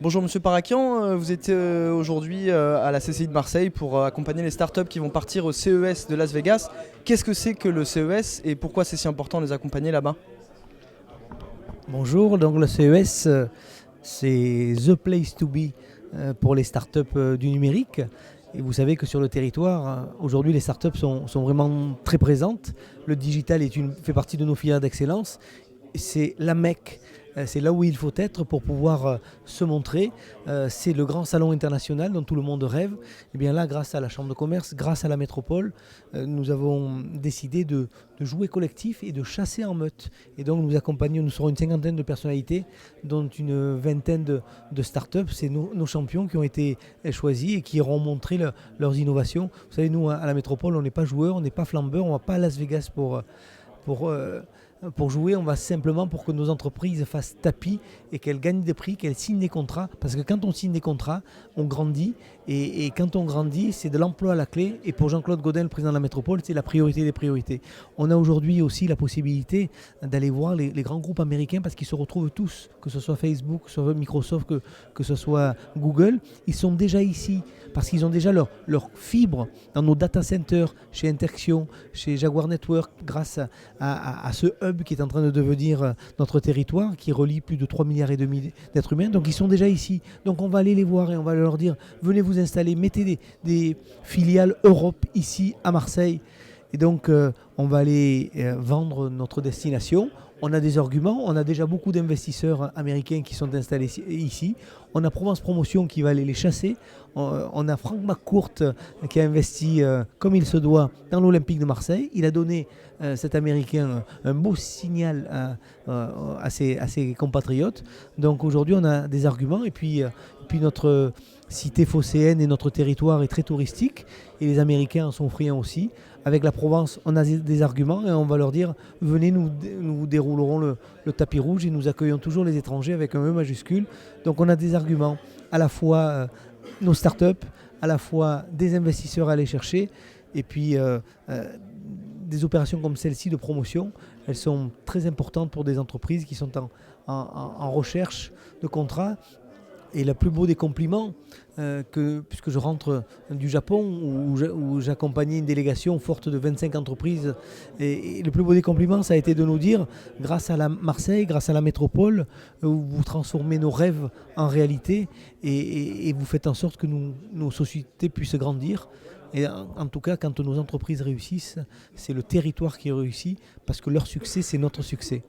Bonjour Monsieur Parakian, vous êtes aujourd'hui à la CCI de Marseille pour accompagner les startups qui vont partir au CES de Las Vegas. Qu'est-ce que c'est que le CES et pourquoi c'est si important de les accompagner là-bas? Bonjour, donc le CES, c'est The Place to Be pour les startups du numérique. Et vous savez que sur le territoire, aujourd'hui, les startups sont vraiment très présentes. Le digital fait partie de nos filières d'excellence. C'est la Mecque, c'est là où il faut être pour pouvoir se montrer. C'est le grand salon international dont tout le monde rêve. Et bien là, grâce à la Chambre de commerce, grâce à la métropole, nous avons décidé de jouer collectif et de chasser en meute. Et donc nous accompagnons, nous serons une cinquantaine de personnalités, dont une vingtaine de startups. C'est nos champions qui ont été choisis et qui iront montrer leurs innovations. Vous savez, nous, à la métropole, on n'est pas joueurs, on n'est pas flambeurs, on ne va pas à Las Vegas pour jouer, on va simplement pour que nos entreprises fassent tapis et qu'elles gagnent des prix, qu'elles signent des contrats. Parce que quand on signe des contrats, on grandit. Et quand on grandit, c'est de l'emploi à la clé. Et pour Jean-Claude Gaudin, le président de la métropole, c'est la priorité des priorités. On a aujourd'hui aussi la possibilité d'aller voir les grands groupes américains parce qu'ils se retrouvent tous, que ce soit Facebook, que ce soit Microsoft, que ce soit Google. Ils sont déjà ici parce qu'ils ont déjà leur fibre dans nos data centers, chez Interxion, chez Jaguar Network, grâce à ce hub qui est en train de devenir notre territoire, qui relie plus de 3,5 milliards d'êtres humains. Donc ils sont déjà ici. Donc on va aller les voir et on va leur dire, venez vous installer, mettez des filiales Europe ici à Marseille. Et donc on va aller vendre notre destination. On a des arguments, on a déjà beaucoup d'investisseurs américains qui sont installés ici. On a Provence Promotion qui va aller les chasser. On a Franck McCourt qui a investi comme il se doit dans l'Olympique de Marseille. Il a donné, cet Américain, un beau signal à ses compatriotes. Donc aujourd'hui, on a des arguments. Et puis notre cité phocéenne et notre territoire est très touristique. Et les Américains en sont friands aussi. Avec la Provence, on a des arguments et on va leur dire venez, nous déroulerons le tapis rouge et nous accueillons toujours les étrangers avec un E majuscule. Donc on a des arguments, à la fois nos startups, à la fois des investisseurs à aller chercher et puis des opérations comme celle-ci de promotion. Elles sont très importantes pour des entreprises qui sont en recherche de contrats. Et le plus beau des compliments, puisque je rentre du Japon où j'accompagnais une délégation forte de 25 entreprises, et le plus beau des compliments, ça a été de nous dire, grâce à la Marseille, grâce à la métropole, vous transformez nos rêves en réalité et vous faites en sorte que nos sociétés puissent grandir. Et en tout cas, quand nos entreprises réussissent, c'est le territoire qui réussit, parce que leur succès, c'est notre succès.